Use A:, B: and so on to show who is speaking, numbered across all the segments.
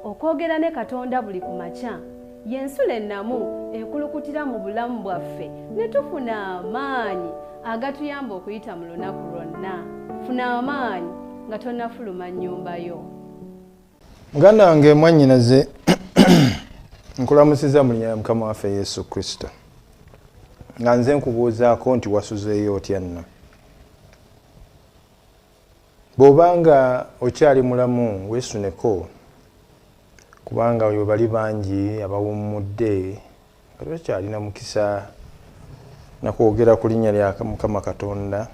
A: okwogera ne Katonda buli ku makya y'ensula ennamu ekulukutira mu bulamu bwaffe ne tufuna amaanyi agatuyamba okuyita mu lunaku lwonna. Funa amaanyi nga tonnafuluma nnyumba yo.
B: Muganda wange mwannyinaze nkulamusiza mu linnya lya Mukama waffe Yesu Kristo nga nze nkubuuzaako nti wasuzeeyo otya nno? Bw'obanga okyali mulamu weesuneko, kubanga oyo bali bangi abawummudde nga bakyalina mukisa nakwogera ku linnya lya Mukama Katonda.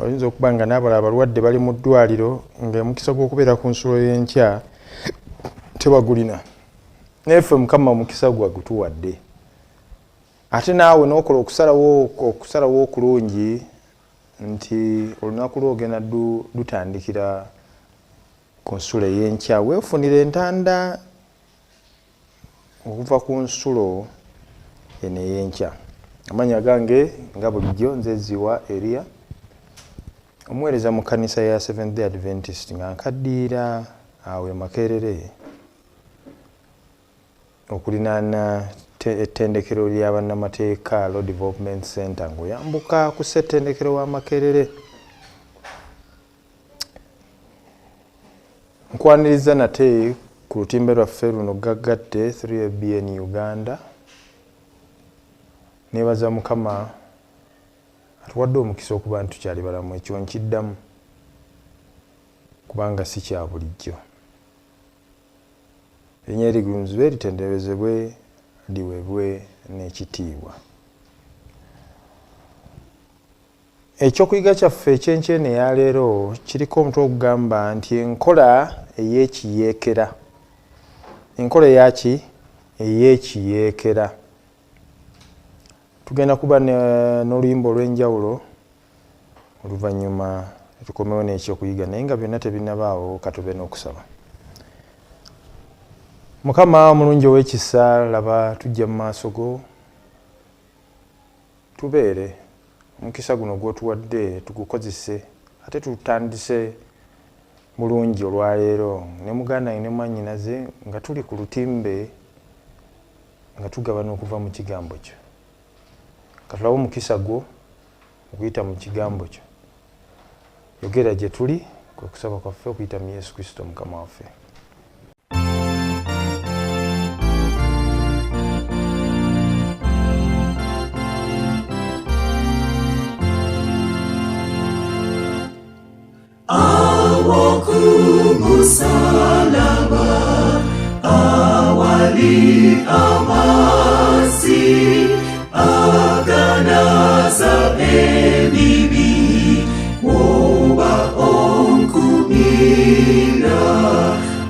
B: Oyinza okuba nga n'abalala abalwadde bali mu ddwaliro ng'omukisa gw'okubeera ku nsulo y'enkya tebagulina. Naffe Mukama omukisa gwe gutuwadde. Ate naawe n'okola okusalawo okulungi nti olunaku lwo ogenda lutandikira ku nsulo ey'enkya, weefunira entanda okuva ku nsulo eno ey'enkya. Amanya gange nga bulijjo nze Ziwa Elia, omuweereza mu kkanisa ya Seventh Day Adventist nga nkaddiira awo e Makerere okulinaana ettendekero lya bannamateeka Law Development Center ng'oyambuka ku ssettendekero wa Makerere. Nkwaniriza nate ku lutimbe lwaffe luno gaggatte 3ABN Uganda. Neebaza Mukama atuwadde omukisa okuba nti tukyali balamu, ekyo nkiddamu kubanga si kya bulijjo. Erinnya erigulumizibwe litenderezebwe liweebwe n'ekitiibwa. Ekyokuyiga kyaffe ekyenkyeene eya leero kiriko omutwe ogugamba nti enkola ey'ekiyeekera. Enkola eyaki? Ey'ekiyeekera. Tugenda kuba n'oluyimba olw'enjawulo oluvannyuma tukomewo n'ekyokuyiga, naye nga byonna tebinabaawo katube n'okusaba. Mukama omulungi ow'ekisa, laba tujja mu maaso go tubeere omukisa guno gw'otuwadde tugukozese ate tutandise bulungi olwaleero ne muganda ne mwannyinaze nga tuli ku lutimbe nga tugabana okuva mu kigambo kyo. Katulabe omukisa gwo okuyita mu kigambo kyo. Yogera gye tuli kwe kusaba kwaffe okuyita mu Yesu Kristo Mukama waffe.
C: Musalaba awali amasi aganaza ebibi woba onkumira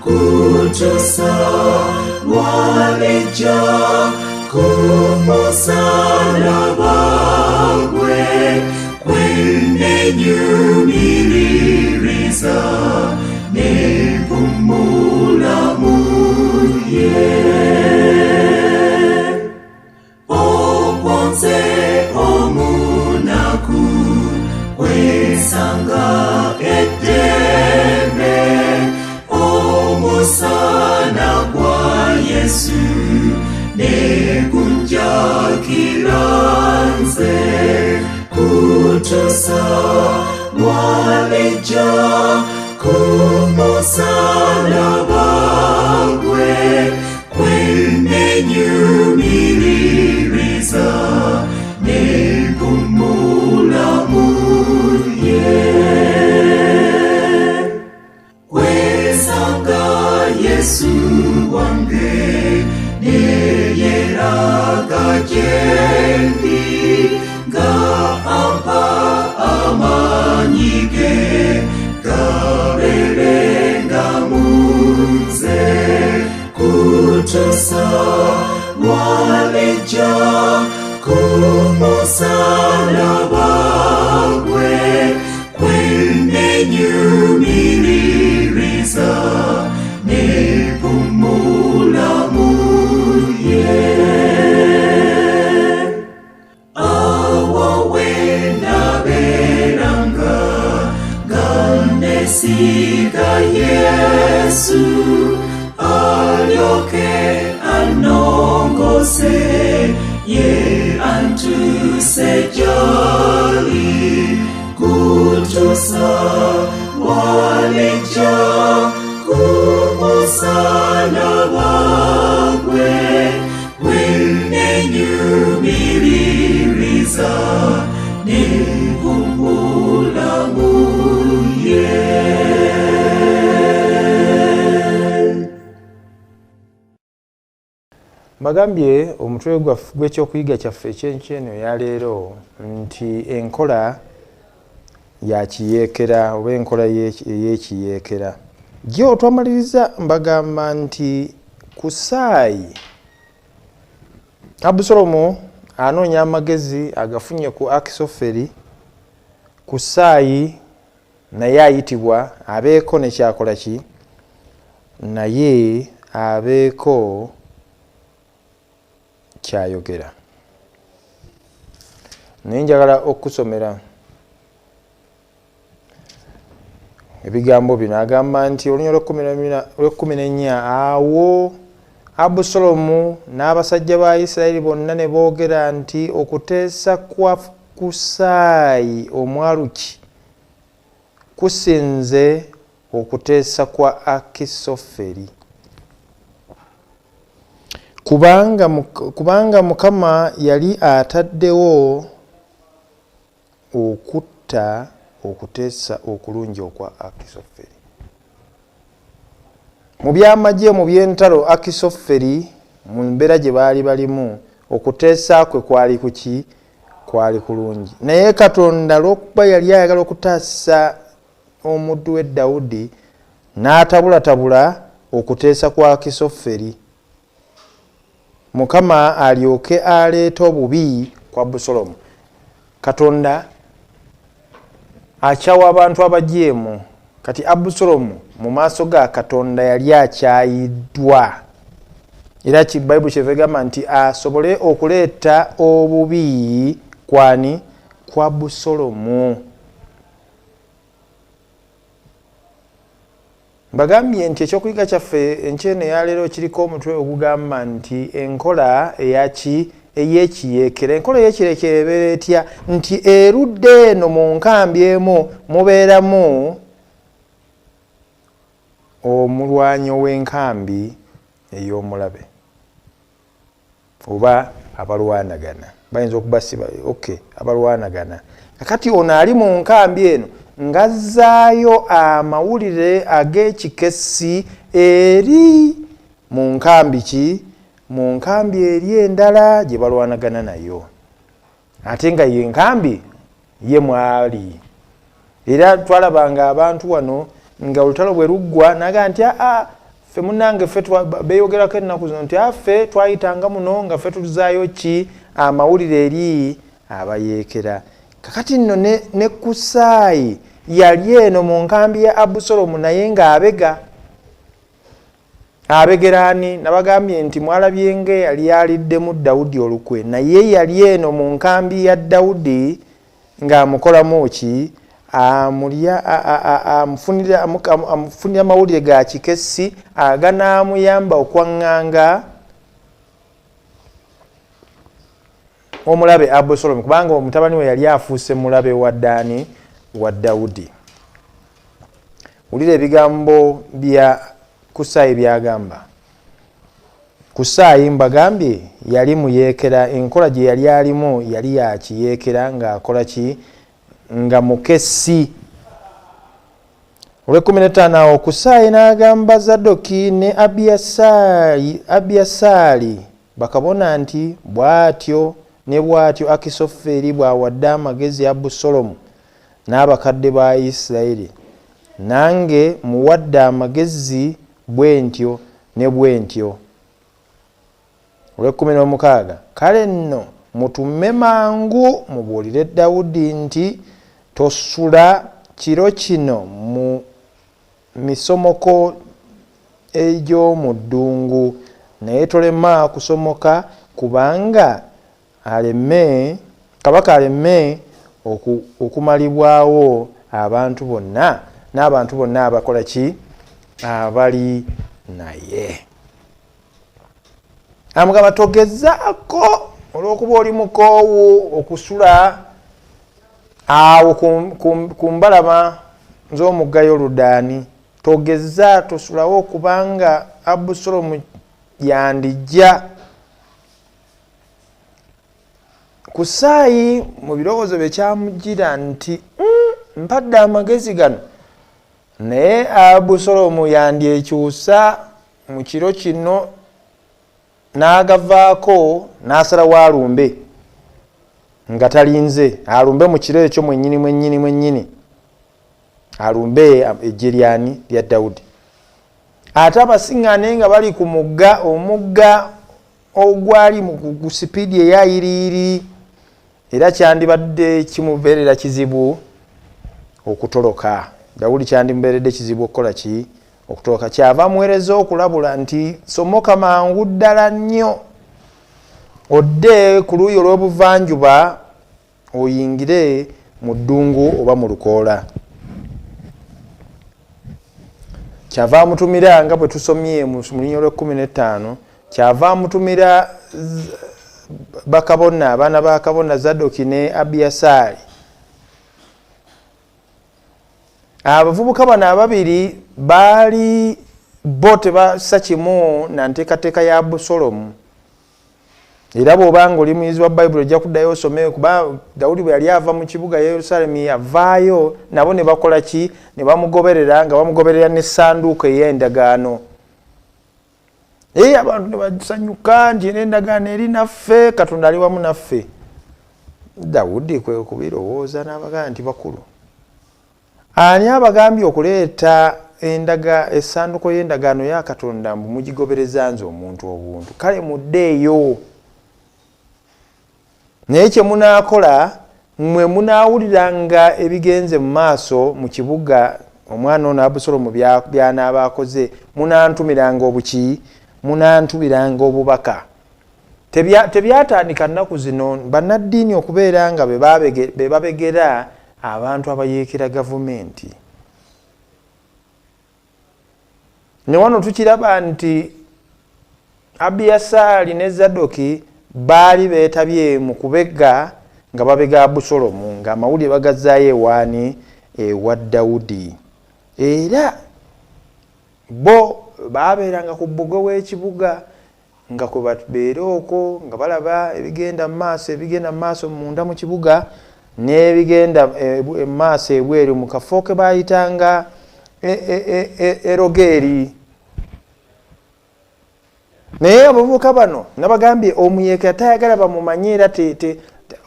C: kutusa lwaleja kumusalaba gwe kwenenyumiririza nepumula munye okwonse omunaku kwesanga eddembe omusana gwa Yesu negunjakira nze kutusa lwaleja kumusalaba gwe kwenenyumiririza nepumula munye kwesanga Yesu wange neyeraga gyendi nga ampa amanyige gaberenga munze kutusa lwaleja kumusalaba gwe kwenenyumiririza nepumula munye awawe naberanga gandesiga Yesu sejali kutusa walija kumusalaba gwe kwenenyumiririza nekubulamu ye.
B: Mbagambye omutwe gw'ekyokuyiga kyaffe ekyenkyeeno ya leero nti enkola ya kiyeekera oba enkola ey'ekiyeekera. Gyo twamaliriza mbagamba nti Kusaayi Abusalomu anoonya amagezi agafunye ku Akisoferi. Kusaayi naye ayitibwa abeeko ne kyakola ki, naye abeeko kyayogera. Naye njagala okusomera ebigambo bino. Agamba nti olunya lw'ekkumi awo Abusalomu n'abasajja ba Isirayiri bonna ne boogera nti okuteesa kwa Kusaayi Omwaluki kusinze okuteesa kwa Akisoferi, kubanga Mukama yali ataddewo okutta okuteesa okulungi okwa Akisoferi. Mu byamagye mu by'entalo Akisoferi mu mbeera gye baali balimu okuteesa kwe kwali kuki, kwali kulungi. Naye Katonda lw'okuba yali ayagala okutaasa omuddu we Dawudi n'atabulatabula okuteesa kwa Akisoferi, Mukama alyoke aleeta obubi kwa Abusalomu. Katonda akyawa abantu abajeemu. Kati Abusalomu mu maaso ga Katonda yali akyayiddwa, era Bayibuli kyeva egamba nti asobole okuleeta obubi kwani, kwa Abusalomu. Mbagambye nti ekyokuyiga kyaffe enkyeeno ya leero kiriko omutwe ogugamba nti enkola ey'ekiyeekera. Enkola ey'ekiyeekera ebeera etya? Nti erudde eno mu nkambi emu mubeeramu omulwanyi ow'enkambi ey'omulabe oba abalwanagana. Bayinza okubasiba abalwanagana. Kakati ono ali mu nkambi eno ng'azzaayo amawulire ag'ekikessi eri mu nkambi ki? Mu nkambi eri endala gye balwanagana nayo, ate nga ye nkambi ye mwali. Era twalabanga abantu wano nga olutalo bwe luggwa naga nti ffe munnange ffe beeyogerako ennaku zino nti ffe twayitanga muno nga ffe tuzaayo ki? Amawulire eri abayeekera. Kakati nno ne Kusaayi yali eno mu nkambi ya Abusalomu naye ng'abega. Abegera ani? Nabagambye nti mwalabye nga yali aliddemu Dawudi olukwe, naye yali eno mu nkambi ya Dawudi ng'amukolamu ki? Amufunira amawulire ga kikessi aganaamuyamba okwaŋŋanga omulabe Abusalomu, kubanga omutabani we yali afuuse mulabe wa Ddaani wa Dawudi. Wulira ebigambo bya Kusaayi byagamba. Kusaayi mbagambye yali muyeekera. Enkola gye yali alimu yali ya kiyeekera ng'akola ki? Nga mukessi. Olw'ekkumi awo Kusaayi n'agamba Zadoki ne Abiyasaali bakabona nti bw'atyo ne bw'atyo Akisoferi bw'awadde amagezi Abusalomu n'abakadde ba Isirayiri, nange muwadde amagezi bwe ntyo ne bwe ntyo. Olw'ekkumi kale nno mutume mangu mubuulire Dawudi nti tosula kiro kino mu misomoko egy'omu ddungu, naye tolema kusomoka kubanga kabaka aleme okumalibwawo abantu bonna n'abantu bonna abakola ki? Abali naye. Amugamba togezaako olw'okuba oli mukoowu okusula awo ku mbalama z'omugga Yoludaani, togeza tosulawo kubanga Abusalomu yandijja. Kusaayi mu birowoozo bye kyamujjira nti mpadde amagezi gano, naye Abusalomu yandyekyusa mu kiro kino n'agavaako n'asalawo alumbe nga talinze, alumbe mu kiro ekyo mwennyini alumbe eggye lyani lya Dawudi. Ate abasiŋŋaane nga bali ku omugga ogwali ku sipiidi eyayiriiri, era kyandibadde kimubeerera kizibu okutoloka. Dawudi kyandimubeeredde kizibu okukola ki? Okutoloka. Kyava amuweereza okulabula nti somoka mangu ddala nnyo odde ku luuyi olw'obuvanjuba oyingire mu ddungu oba mu lukoola. Kyava amutumira nga bwe tusomye mu linnya lw'15, kyava amutumira bakabona, abaana ba kabona Zadoki ne Abiyasaali. Abavubuka bano ababiri baali bo tebassa kimu na nteekateeka ya Abusalomu. Era bw'obanga oli muyizi wa Bayibuli ojja kuddayo osome, kuba Dawudi bwe yali ava mu kibuga Yerusaalemi yavaayo nabo ne bakola ki? Ne bamugoberera, nga bamugoberera n'essanduuko ey'endagaano. Abantu ne basanyuka nti n'endagaano eri naffe, Katonda ali wamu naffe. Dawudi kwe kubirowooza n'abagamba nti bakulu, ani abagambye okuleeta essanduuko y'endagaano ya Katonda mbu mugigobereza nze omuntu obuntu? Kale muddeeyo. Naye kye munaakola mmwe munaawuliranga ebigenze mu maaso mu kibuga omwana ono Abusalomu by'anaaba akoze, munantumiranga obuki? Munantumiranga obubaka. Tebyatandika nnaku zino bannaddiini okubeera nga be babegera abantu abayeekera gavumenti. Ne wano tukiraba nti Abiyasaali ne Zadoki baali beetabye mu kubega nga babega Abusalomu, nga amawulire bagazzaayo ewaani ewa Dawudi. Era bo baabeeranga ku bbugwe w'ekibuga nga kwe babeera okwo nga balaba ebigenda mu maaso munda mu kibuga n'ebigenda mu maaso ebweru mu kafo ke baayitanga Erogeeri. Naye abavubuka bano nabagambye omuyeekera tayagala bamumanye, era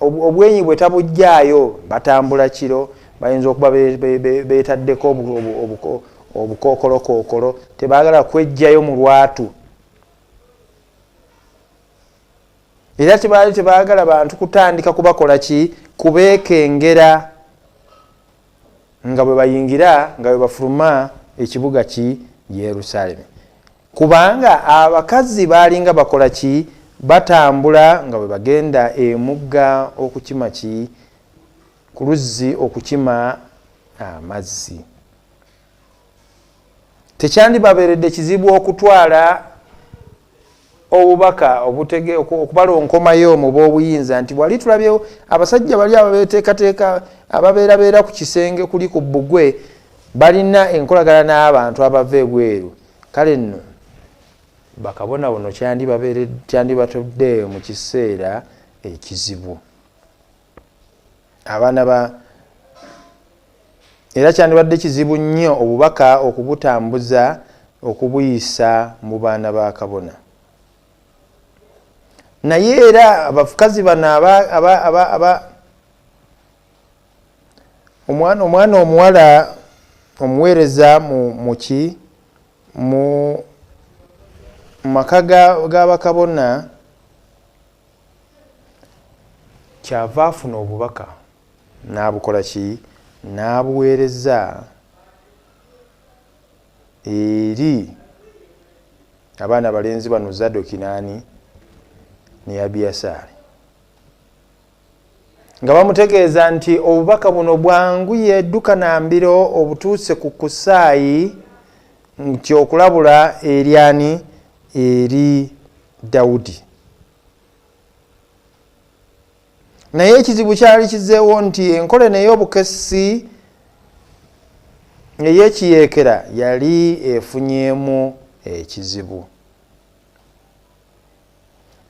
B: obwenyi bwe tabujjaayo, batambula kiro, bayinza okuba beetaddeko obukookolo, tebaagala kwejjayo mu lwatu. Era tebaagala bantu kutandika kubakola ki? Kubeekengera nga bwe bayingira, nga bwe bafuluma ekibuga ki? Yerusaalemi. Kubanga abakazi baalinga bakola ki? Batambula nga bwe bagenda emugga okukima ki? Ku luzzi okukima amazzi. Tekyandibabeeredde kizibu okutwala obubaka okubalonkomayo mu b'obuyinza nti wali tulabye abasajja bali ababeeteekateeka ababeerabeera ku kisenge kuli ku bbugwe balina enkolagana n'abantu abava ebweru. Kale nno bakabona bono kyandibatudde mu kiseera ekizibu. Era kyandibadde kizibu nnyo obubaka okubutambuza okubuyisa mu baana ba kabona. Naye era abakazi bano omwana omuwala omuweereza mu maka g'abakabona kyava afuna obubaka n'abukola ki? N'abuweereza eri abaana balenzi bano Zadoki ne Abiyasaali, nga bamutegeeza nti obubaka buno bwanguye edduka na mbiro obutuuse ku Kusaayi, nti okulabula eri Dawudi. naye ekizibu kyali kizeewo nti enkola n'ey'obukessi ey'ekiyeekera yali efunyeemu ekizibu.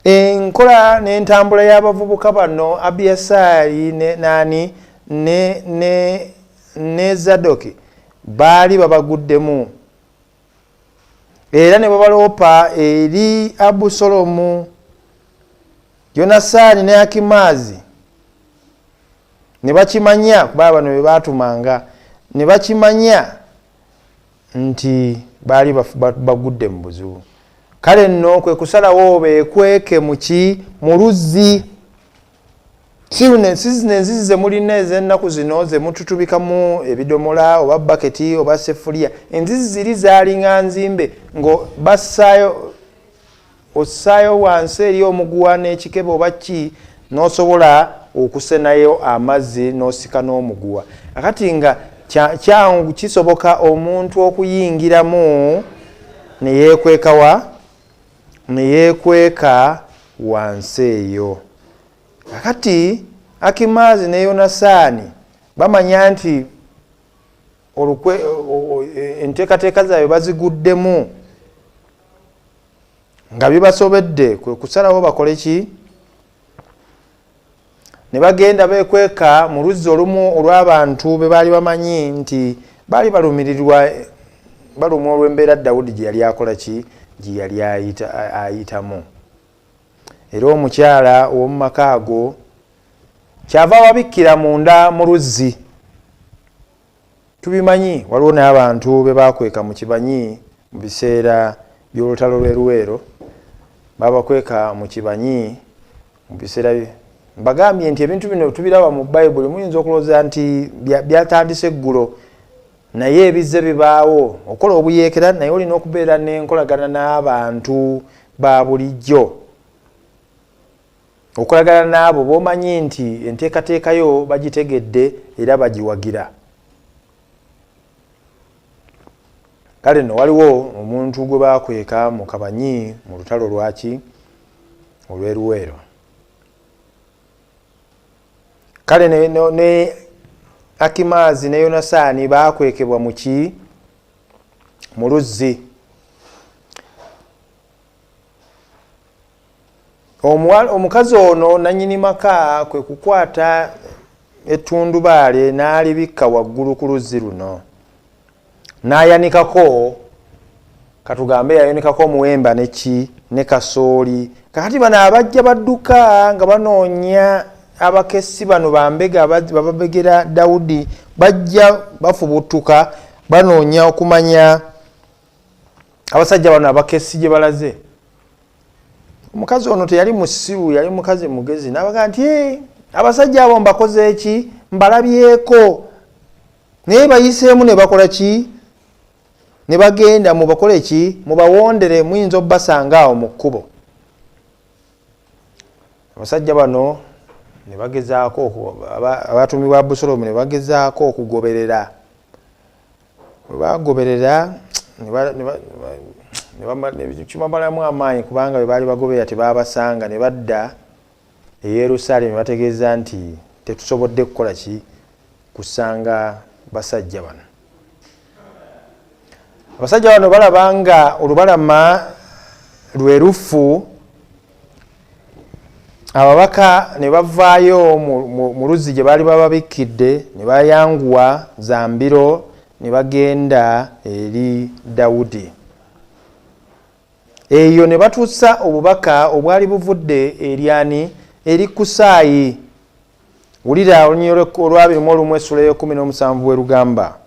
B: Enkola n'entambula y'abavubuka bano Abiyasaali ne Zadoki baali babaguddemu era ne babaloopa eri Abusalomu, Yonasaani ne Akimaazi ne bakimanya kuba bano be baatumanga, ne bakimanya nti baali bagudde mu buzibu. Kale nno kwe kusalawo beekweke mu luzzi. Enzizi ze mulina ez'ennaku zino ze mututubikamu ebidomola oba baketi oba sefuliya, enzizi ziri zaalinga nzimbe ossaayo wansi eri omuguwa n'ekikebe oba ki n'osobola okusenayo amazzi n'osika n'omuguwa. Akati nga kyangu kisoboka omuntu okuyingiramu ne yeekweka wansi eyo. Akati Akimaazi ne Yonasaani bamanya nti enteekateeka zaabwe baziguddemu nga bibasobedde, kwe kusalawo bakole ki? Ne bagenda beekweka mu luzzi olumu olw'abantu be baali bamanyi nti baali balumwa olw'embeera Dawudi gye yali akola ki? Gye yali ayitamu. Era omukyala ow'omu maka ago kyava wabikkira munda mu luzzi. Tubimanyi, waliwo n'abantu be baakweka mu kibanyi mu biseera by'olutalo lw'e Luweero, babakweka mu kibanyi mu biseera mbagambye nti ebintu bino tubiraba mu Bayibuli, muyinza okulowooza nti byatandise eggulo, naye ebizze bibaawo. Okola obuyeekera naye olina okubeera n'enkolagana n'abantu ba bulijjo, okolagana n'abo b'omanyi nti enteekateeka yo bagitegedde era bagiwagira. Kale nno waliwo omuntu gwe baakweka mu kabanyi mu lutalo lwaki? Olw'e Luweero. Kale ne Akimaazi ne Yonasaani baakwekebwa mu ki? Mu luzzi. Omukazi ono nannyini maka kwe kukwata ettundubaale n'alibikka waggulu ku luzzi luno, n'ayanikako, katugambe yayanikako omuwemba ne kasooli. Kakati bano abajja badduka nga banoonya abakessi bano bambega bababegera Dawudi, bajja bafubutuka banoonya okumanya abasajja bano abakessi gye balaze. Omukazi ono teyali musiru, yali mukazi mugezi, n'abaga nti abasajja abo mbakoze eki? Mbalabyeko. Naye bayiseemu ne bakola ki? Ne bagenda mubakole ki? Mubawondere, muyinza obbasanga awo mu kkubo. Abasajja bano ne bagezaako, abatumibwa Abusalomu ne bagezaako okugoberera. Bwe bagoberera kimabalamu amaanyi kubanga bwe baali bagoberera tebaabasanga, ne badda e Yerusaalemi ne bategeeza nti tetusobodde kukola ki? Kusanga basajja bano. Abasajja bano balaba nga olubalama lwe lufu, ababaka ne bavaayo mu luzzi gye baali bababikkidde, ne bayanguwa za mbiro ne bagenda eri Dawudi. Eyo ne batuusa obubaka obwali buvudde eryani? Eri Kusaayi. Wulira olunyiriro olw'abirimu essula y'e17 bwe lugamba.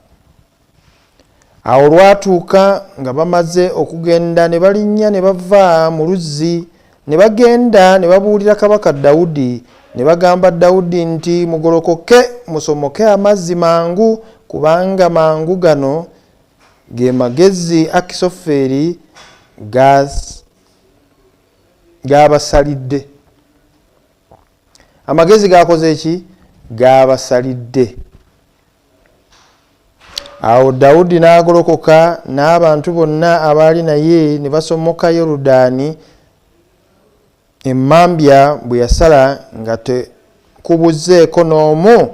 B: Awo lwatuuka nga bamaze okugenda ne balinnya ne bava mu luzzi, ne bagenda ne babuulira kabaka Dawudi, ne bagamba Dawudi nti mugolokoke musomoke amazzi mangu, kubanga mangu gano ge magezi Akisoferi gabasalidde. Amagezi gakoze eki? Gabasalidde. Awo Dawudi n'agolokoka n'abantu bonna abaali naye ne basomoka Yorudaani emmambya bwe yasala kubuzeeko n'omu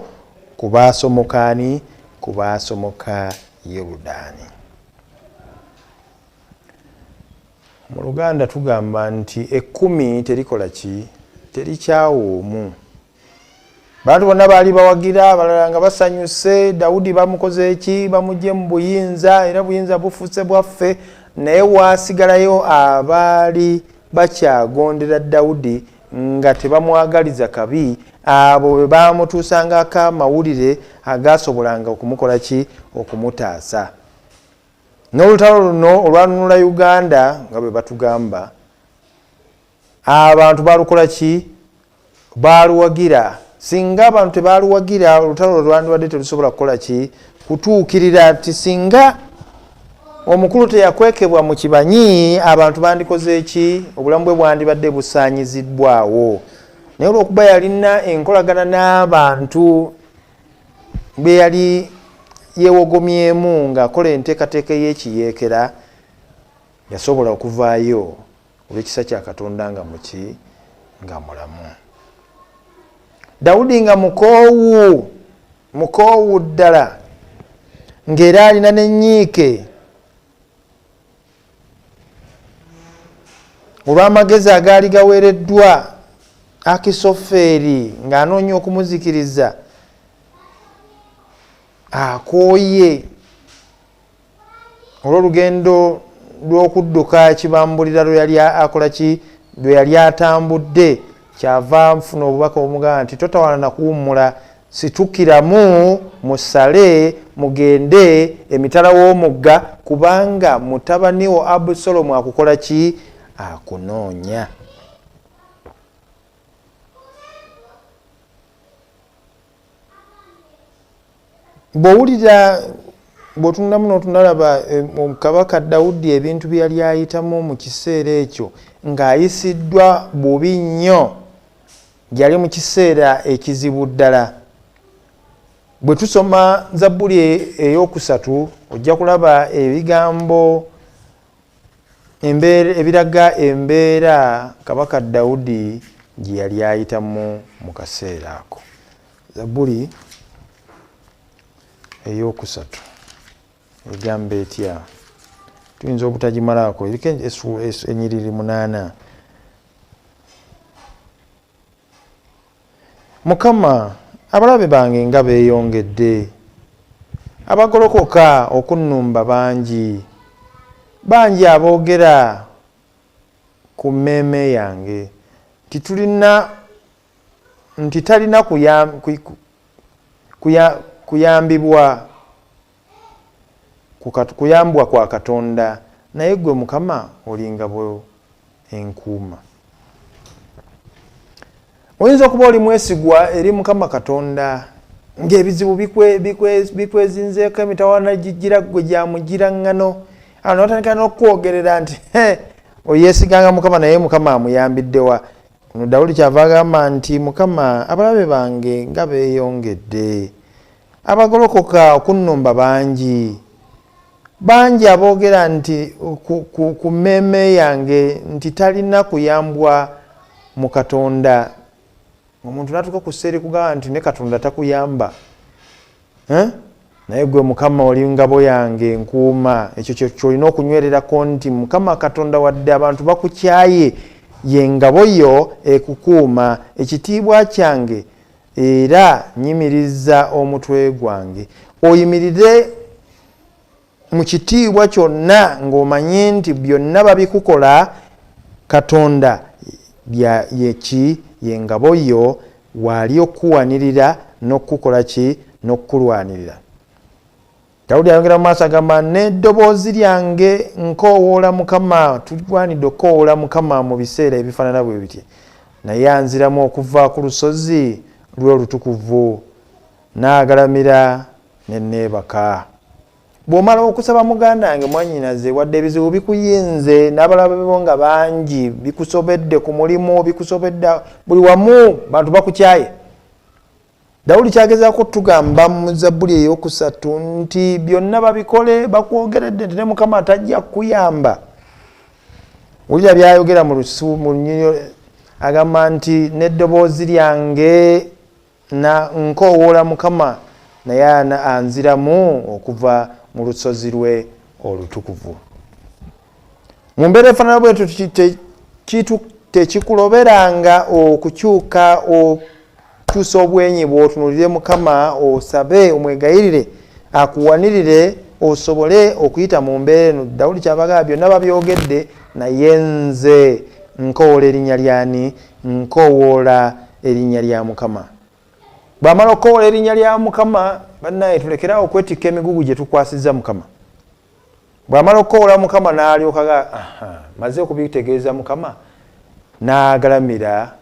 B: ku baasomokaani ku baasomoka Yorudaani. Mu Luganda tugamba nti 10 terikola ki terikyawoomu. Bantu bonna baali bawagira abalala nga basanyuse Dawudi bamukoze eki bamugye mu buyinza era buyinza bufuuse bwaffe naye waasigalayo abaali bakyagondera Dawudi nga tebamwagaliza kabi abo bwe bamutuusangako amawulire agaasobolanga okumukola ki okumutaasa. N'olutalo luno olwanunula Uganda nga bwe batugamba abantu balukola ki baluwagira. Singa abantu tebaluwagira olutalo lwandibadde terusobola kukola ki kutuukirira. Ti singa omukulu teyakwekebwa mu kibanyi abantu bandikoze eki obulamu bwe bwandibadde busaanyiziddwawo. Naye olw'okuba yalina enkolagana n'abantu be yali yeewogomyemu ng'akola enteekateeka y'ekiyeekera yasobola okuvaayo olw'ekisa kya Katonda nga muki nga mulamu. Dawudi nga mukoowu ddala ng'era alina n'ennyiike olw'amagezi agaali gaweereddwa Akisofeeri ng'anoonya okumuzikiriza akooye olw'olugendo lw'okudduka ekibambulira lwe yali akola ki lwe yali atambudde. Kyava nfuna obubaka omugamba nti totawala na kuwummula, situkiramu musale mugende emitala w'omugga kubanga mutabani wo Abusalomu akukola ki akunoonya. Bw'owulira bw'otunulamu n'otunalaba Kabaka Dawudi ebintu bye yali ayitamu mu kiseera ekyo ng'ayisiddwa bubi nnyo, yali mu kiseera ekizibu ddala. Bwe tusoma Zabbuli ey'okusatu ojja kulaba ebigambo ebiraga embeera Kabaka Dawudi gye yali ayitamu mu kaseera ako. Zabbuli ey'okusatu egamba etya, tuyinza obutagimalaako, eriko ennyiriri 8. Mukama, abalabe bange nga beeyongedde, abagolokoka okunnumba bangi aboogera ku mmeeme yange nti talina kuyambwa kwa Katonda, naye gwe Mukama oli ngabo enkuuma. Oyinza okuba oli mwesigwa eri Mukama Katonda ng'ebizibu bikwezinzeeko emitawaana gigira gwe gyamugira ngano, ano batandika n'okwogerera nti oyeesiganga Mukama naye Mukama amuyambiddewa. Ono Dawudi kyava agamba nti Mukama, abalabe bange nga beeyongedde, abagolokoka okunnumba bangi aboogera nti ku mmeeme yange nti talina kuyambwa mu Katonda. Omuntu natuka ku sseeri kugamba nti ne Katonda takuyamba, naye gwe Mukama oli ngabo yange enkuuma. Ekyo kyolina okunywererako nti Mukama Katonda wadde abantu bakukyaye, ye ngabo yo ekukuuma. Ekitiibwa kyange era nyimiriza omutwe gwange. Oyimirire mu kitiibwa kyonna ng'omanye nti byonna babikukola Katonda ye ngabo yo, waali okuwanirira n'okukola ki n'okulwanirira. Dawudi ayongera mu maaso agamba n'eddoboozi lyange nkoowoola Mukama. Tulwanidde okukoowoola Mukama mu biseera ebifaanana bwe biti. Naye anziramu okuva ku lusozi lwe olutukuvu, n'agalamira ne neebaka. Bw'omala okusaba muganda wange mwannyinaze, wadde ebizibu bikuyinze n'abalabe bo nga bangi, bikusobedde ku mulimu, bikusobedde buli wamu, bantu bakukyaye. Dawudi kyagezaako tugamba mu Zabbuli ey'okusatu nti byonna babikole bakwogeredde nti ne Mukama tajja kukuyamba. Wulira byayogera mu lunyiriri agamba nti n'eddoboozi lyange na nkowoola Mukama naye anziramu okuva mu lusozi lwe olutukuvu. Mu mbeera efaanana bwetyo tekikuloberanga okukyuka okyusa obwenyi bw'otunuulire Mukama, osabe, omwegayirire akuwanirire osobole okuyita mu mbeera eno. Dawudi kyabagamba byonna babyogedde, naye nze nkowoola erinnya lyani? Nkowoola erinnya lya Mukama. Bw'amala okukowoola erinnya lya Mukama, bannaye tulekerawo okwetikka emigugu gye tukwasizza Mukama. Bw'amala okukowoola Mukama n'alyoka maze okubitegeeza Mukama, n'agalamira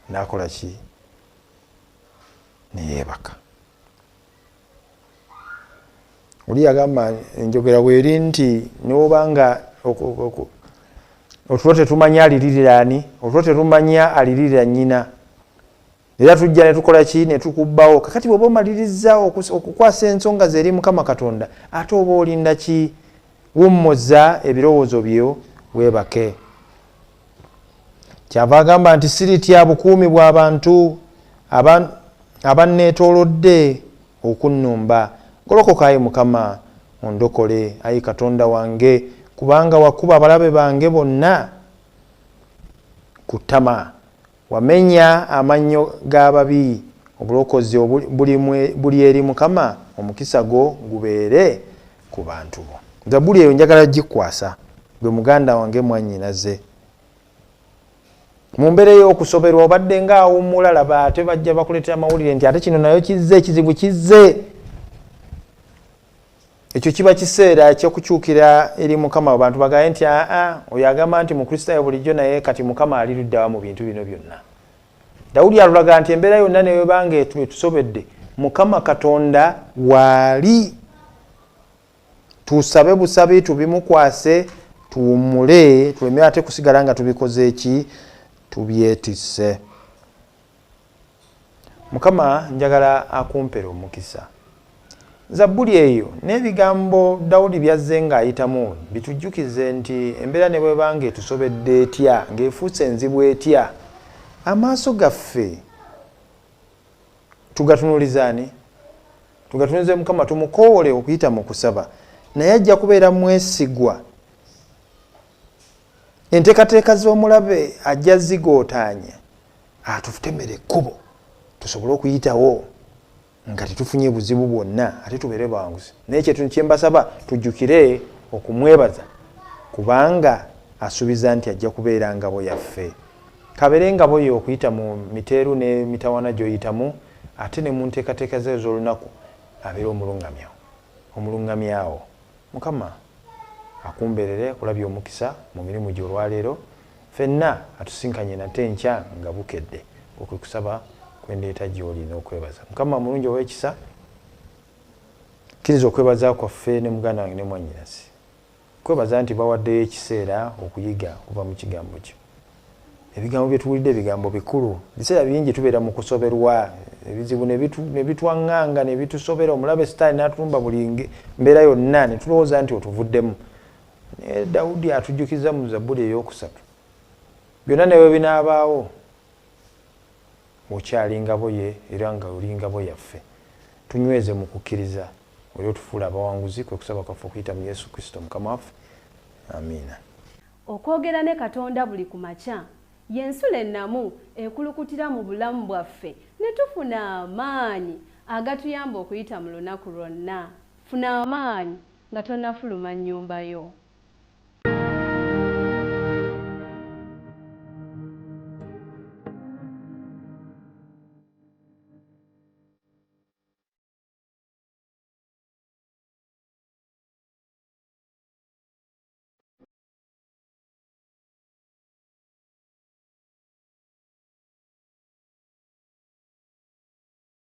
B: n'akola ki? Neyeebaka. Oli yagamba enjogera bw'eri nti n'obanga otulo tetumanya aliririra ani, otulo tetumanya aliririra nnyina, era tujja ne tukola ki? Ne tukubbawo. Kakati bw'oba omaliriza okukwasa ensonga ze eri Mukama Katonda, ate oba olinda ki? Wummuza ebirowoozo byo, weebake. Kyava agamba nti siritya bukuumi bw'abantu abanneetoolodde okunnumba. Golokoka ayi Mukama, ondokole ayi Katonda wange, kubanga wakuba abalabe bange bonna ku ttama. Wamenya amannyo g'ababi. Obulokozi buli eri Mukama, omukisa gwo gubeere ku bantu bo. Zabbuli eyo njagala gikwasa gwe muganda wange mwannyinaze. Mu mbeera ey'okusoberwa obadde ng'awummula, laba ate bajja bakuleetera amawulire nti ate kino nayo kizze, ekizibu kizze. Ekyo kiba kiseera ekyokukyukira eri Mukama, abantu bagaye nti oyo agamba nti Mukristaayo bulijjo, naye kati Mukama ali luddawa mu bintu bino byonna. Dawudi alulaga nti embeera yonna newebanga etusobedde, Mukama Katonda waali. Tusabe busabi, tubimukwase, tuwummule, tuleme ate kusigala nga tubikoze eki? Tubyetisse. Mukama njagala akumpera omukisa. Zabbuli eyo n'ebigambo Dawudi byazze ng'ayitamu bitujjukize nti embeera ne bwebanga etusobedde etya, ng'efuuse enzibu etya, amaaso gaffe tugatunuuliza ani? Tugatunuulize Mukama, tumukoowole okuyita mu kusaba, naye ajja kubeera mwesigwa. Enteekateeka z'omulabe ajja zigootaanya, atutemere ekkubo tusobole okuyitawo nga tetufunye buzibu bwonna, ate tubeere banguzi. Naye kye mbasaba tujjukire okumwebaza, kubanga asuubiza nti ajja kubeera ngabo yaffe. Kabeere ngabo ye okuyita mu miteeru n'emitawaana gy'oyitamu, ate ne mu nteekateeka ze ez'olunaku abeere omulungamyawo. Mukama akumberere, kulabye omukisa mu mirimu gy'olwaleero. Ffenna atusinkanye nate enkya nga bukedde, okwekusaba kwendeeta gy'olina okwebaza. Mukama mulungi ow'ekisa, kkiriza okwebaza kwaffe ne muganda wange ne mwannyinaze. Kwebaza nti bawaddeyo ekiseera okuyiga kuva mu kigambo kyo. Ebigambo bye tuwulidde ebigambo bikulu. Biseera bingi tubeera mu kusoberwa, ebizibu ne bitwaŋŋanga ne bitusobera, omulabe sitaani n'atulumba buli mbeera yonna ne tulowooza nti otuvuddemu. Naye Dawudi atujjukiza mu Zabbuli ey'okusatu, byonna ne bwe binaabaawo okyali ngabo ye era nga oli ngabo yaffe. Tunyweze mu kukkiriza, oli otufuula abawanguzi, kwe kusaba kwaffe okuyita mu Yesu Kristo Mukama waffe. Amiina.
A: Okwogera ne Katonda buli ku makya y'ensula ennamu ekulukutira mu bulamu bwaffe ne tufuna amaanyi agatuyamba okuyita mu lunaku lwonna. Funa amaanyi nga tonnafuluma nnyumba yo.